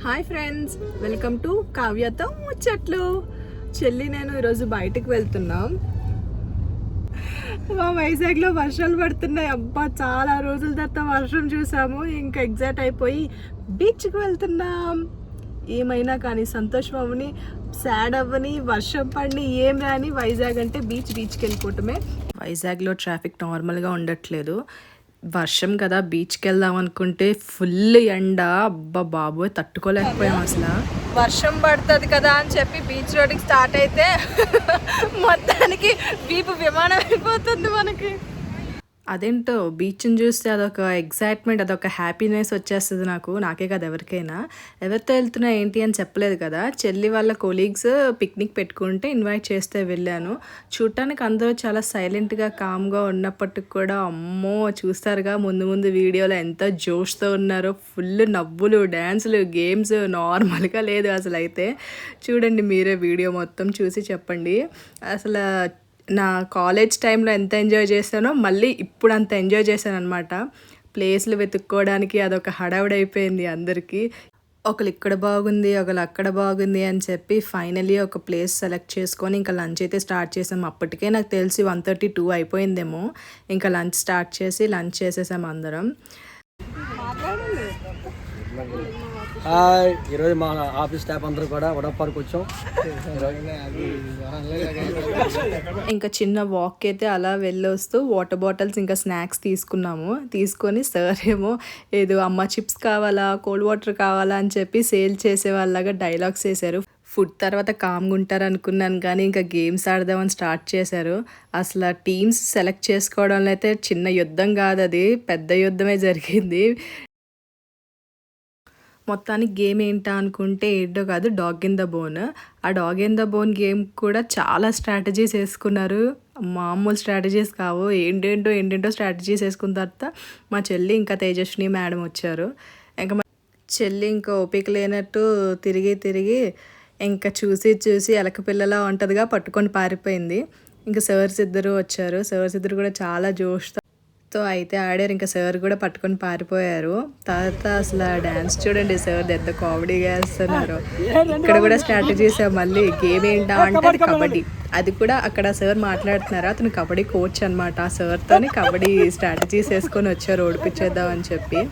Hi friends, welcome to కావ్యతో ముచ్చట్లు. చెల్లి నేను ఈరోజు బయటకు వెళ్తున్నాం. మా వైజాగ్లో వర్షాలు పడుతున్నాయి. అబ్బా, చాలా రోజుల తర్వాత వర్షం చూసాము. ఇంకా ఎగ్జైట్ అయిపోయి బీచ్కి వెళ్తున్నాం. ఏమైనా కానీ సంతోషం అవ్వని, సాడ్ అవ్వని, వర్షం పడిని, ఏం రాని, వైజాగ్ అంటే బీచ్కి వెళ్ళిపోవటమే. వైజాగ్లో ట్రాఫిక్ నార్మల్గా ఉండట్లేదు. వర్షం కదా, బీచ్కి వెళ్దాం అనుకుంటే ఫుల్ ఎండ. అబ్బా బాబోయ్, తట్టుకోలేకపోయాం అసలు. వర్షం పడుతుంది కదా అని చెప్పి బీచ్ రోడ్కి స్టార్ట్ అయితే మొత్తానికి వీపు విమానం అయిపోతుంది మనకి. అదేంటో బీచ్ని చూస్తే అదొక ఎగ్జైట్మెంట్, అదొక హ్యాపీనెస్ వచ్చేస్తుంది నాకే కదా, ఎవరికైనా. ఎవరితో వెళ్తున్నా ఏంటి అని చెప్పలేదు కదా. చెల్లి వాళ్ళ కొలీగ్స్ పిక్నిక్ పెట్టుకుంటే ఇన్వైట్ చేస్తే వెళ్ళాను. చూడటానికి అందరూ చాలా సైలెంట్గా కామ్గా ఉన్నప్పటికి కూడా అమ్మో, చూస్తారుగా ముందు వీడియోలో ఎంత జోష్తో ఉన్నారో. ఫుల్ నవ్వులు, డ్యాన్సులు, గేమ్స్ నార్మల్గా లేదు అసలు. అయితే చూడండి మీరే, వీడియో మొత్తం చూసి చెప్పండి. అసలు నా కాలేజ్ టైంలో ఎంత ఎంజాయ్ చేశానో మళ్ళీ ఇప్పుడు అంత ఎంజాయ్ చేశాను అనమాట. ప్లేస్లు వెతుక్కోవడానికి అదొక హడావుడైపోయింది అందరికీ. ఒకరు ఇక్కడ బాగుంది, ఒకరు అక్కడ బాగుంది అని చెప్పి ఫైనలీ ఒక ప్లేస్ సెలెక్ట్ చేసుకొని ఇంకా లంచ్ అయితే స్టార్ట్ చేసాం. అప్పటికే నాకు తెలిసి 1:32 అయిపోయిందేమో. ఇంకా లంచ్ స్టార్ట్ చేసి లంచ్ చేసేసాం అందరం. ఈరోజు మా ఆఫీస్ స్టాఫ్ అందరూ కూడా వడప్ పార్క్ వచ్చాం. ఇంకా చిన్న వాక్ అయితే అలా వెళ్ళొస్తూ వాటర్ బాటిల్స్ ఇంకా స్నాక్స్ తీసుకొని సార్ ఏమో ఏదో అమ్మ చిప్స్ కావాలా, కోల్డ్ వాటర్ కావాలా అని చెప్పి సేల్ చేసే వాళ్ళగా డైలాగ్స్ వేశారు. ఫుడ్ తర్వాత కామ్గా ఉంటారు అనుకున్నాను, కానీ ఇంకా గేమ్స్ ఆడదామని స్టార్ట్ చేశారు. అసలు టీమ్స్ సెలెక్ట్ చేసుకోవడంలో అయితే చిన్న యుద్ధం కాదు, అది పెద్ద యుద్ధమే జరిగింది. మొత్తానికి గేమ్ ఏంటా అనుకుంటే ఏంటో కాదు, డాగ్ ఇన్ ద బోన్. ఆ dog in the bone game కూడా చాలా స్ట్రాటజీస్ వేసుకున్నారు. మామూలు స్ట్రాటజీస్ కావు, ఏంటేంటో స్ట్రాటజీస్ వేసుకున్న తర్వాత మా చెల్లి ఇంకా తేజస్విని మేడం వచ్చారు. ఇంకా మా చెల్లి ఇంకా ఓపిక లేనట్టు తిరిగి ఇంకా చూసి ఎలక పిల్లలా ఉంటుందిగా పట్టుకొని పారిపోయింది. ఇంకా సర్స్ ఇద్దరు వచ్చారు. సర్స్ ఇద్దరు కూడా చాలా జోష్తో అయితే ఆడారు. ఇంకా సార్ కూడా పట్టుకొని పారిపోయారు. తర్వాత అసలు డ్యాన్స్ చూడండి, సార్ ఎంత కామెడీగా వేస్తున్నారు. ఇక్కడ కూడా స్ట్రాటజీస్ మళ్ళీ గేమ్ ఏంటా అంటే అది కబడ్డీ. అది కూడా అక్కడ సార్ మాట్లాడుతున్నారు, అతను కబడ్డీ కోచ్ అనమాట. ఆ సార్తోని కబడ్డీ స్ట్రాటజీస్ వేసుకొని వచ్చారు ఓడిపించేద్దాం అని చెప్పి.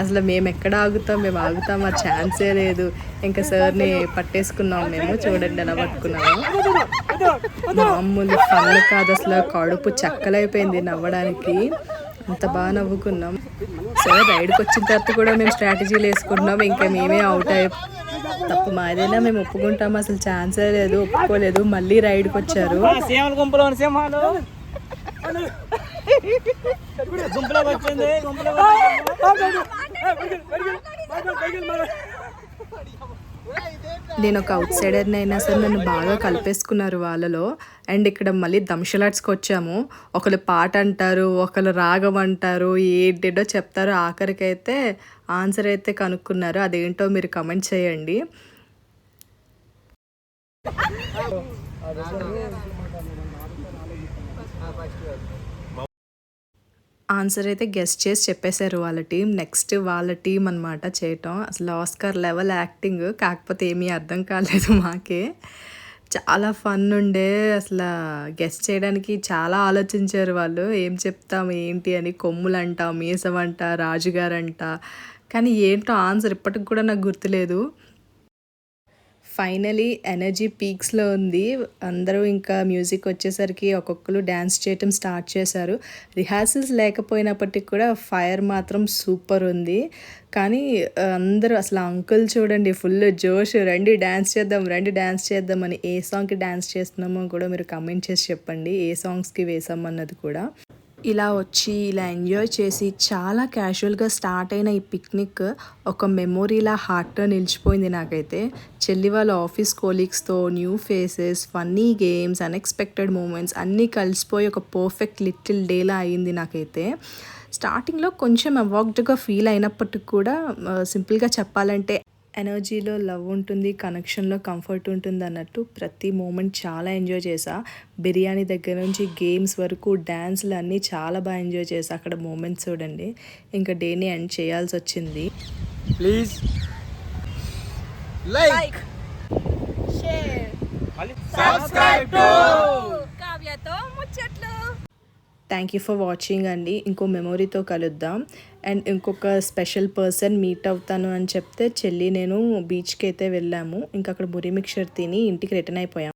అసలు మేము ఎక్కడ ఆగుతాం ఆ ఛాన్సే లేదు. ఇంకా సార్ని పట్టేసుకున్నాం మేము. చూడండి ఎలా పట్టుకున్నాము. మామూలు ఫన్ కాదు అసలు, కడుపు చక్కలైపోయింది నవ్వడానికి. అంత బాగా నవ్వుకున్నాం. సార్ రైడ్కి వచ్చిన తర్వాత కూడా మేము స్ట్రాటజీలు వేసుకుంటున్నాం. ఇంకా మేమే అవుట్ తప్పు మాదేనా, మేము ఒప్పుకుంటాం. అసలు ఛాన్సే లేదు, ఒప్పుకోలేదు. మళ్ళీ రైడ్కి వచ్చారు. నేను ఒక అవుట్ సైడర్ని అయినా సరే నన్ను బాగా కలిపేసుకున్నారు వాళ్ళలో. అండ్ ఇక్కడ మళ్ళీ దంషలాట్స్కి వచ్చాము. ఒకరు పాట అంటారు, ఒకరు రాగం అంటారు, ఏంటో చెప్తారు. ఆఖరికైతే ఆన్సర్ అయితే కనుక్కున్నారు. అదేంటో మీరు కమెంట్ చేయండి. ఆన్సర్ అయితే గెస్ట్ చేసి చెప్పేశారు వాళ్ళ టీం. నెక్స్ట్ వాళ్ళ టీం అనమాట చేయటం. అసలు ఆస్కార్ లెవెల్ యాక్టింగ్, కాకపోతే ఏమీ అర్థం కాలేదు మాకే. చాలా ఫన్ ఉండే. అసలు గెస్ట్ చేయడానికి చాలా ఆలోచించారు వాళ్ళు. ఏం చెప్తాం ఏంటి అని. కొమ్ములంట, మీసమంట, రాజుగారంట, కానీ ఏంటో ఆన్సర్ ఇప్పటికి కూడా నాకు గుర్తులేదు. ఫైనలీ ఎనర్జీ పీక్స్లో ఉంది. అందరూ ఇంకా మ్యూజిక్ వచ్చేసరికి ఒక్కొక్కరు డ్యాన్స్ చేయటం స్టార్ట్ చేశారు. రిహార్సల్స్ లేకపోయినప్పటికీ కూడా ఫైర్ మాత్రం సూపర్ ఉంది. కానీ అందరూ అసలు అంకుల్ చూడండి ఫుల్ జోష్, రండి డ్యాన్స్ చేద్దాం అని. ఏ సాంగ్కి డ్యాన్స్ చేస్తున్నామో కూడా మీరు కమెంట్ చేసి చెప్పండి, ఏ సాంగ్స్కి వేసామన్నది కూడా. ఇలా వచ్చి ఇలా ఎంజాయ్ చేసి చాలా క్యాజువల్గా స్టార్ట్ అయిన ఈ పిక్నిక్ ఒక మెమొరీలా హార్ట్లో నిలిచిపోయింది నాకైతే. చెల్లి వాళ్ళ ఆఫీస్ కోలీగ్స్తో new faces, funny games, unexpected moments అన్నీ కలిసిపోయి ఒక పర్ఫెక్ట్ లిటిల్ డేలా అయ్యింది నాకైతే. స్టార్టింగ్లో కొంచెం అవాక్డ్గా ఫీల్ అయినప్పటికి కూడా సింపుల్గా చెప్పాలంటే ఎనర్జీలో లవ్ ఉంటుంది, కనెక్షన్లో కంఫర్ట్ ఉంటుంది అన్నట్టు ప్రతి మూమెంట్ చాలా ఎంజాయ్ చేసా. బిర్యానీ దగ్గర నుంచి గేమ్స్ వరకు డ్యాన్స్లు అన్నీ చాలా బాగా ఎంజాయ్ చేసా. అక్కడ మూమెంట్స్ చూడండి. ఇంకా డేని ఎండ్ చేయాల్సి వచ్చింది. Please like share subscribe to కావ్యతో ముచ్చట్లు. థ్యాంక్ యూ ఫర్ వాచింగ్ అండి. ఇంకో మెమొరీతో కలుద్దాం. అండ్ ఇంకొక స్పెషల్ పర్సన్ మీట్ అవుతాను అని చెప్తే చెల్లి నేను బీచ్కి అయితే వెళ్ళాము. ఇంకా అక్కడ మురి మిక్చర్ తిని ఇంటికి రిటర్న్ అయిపోయాం.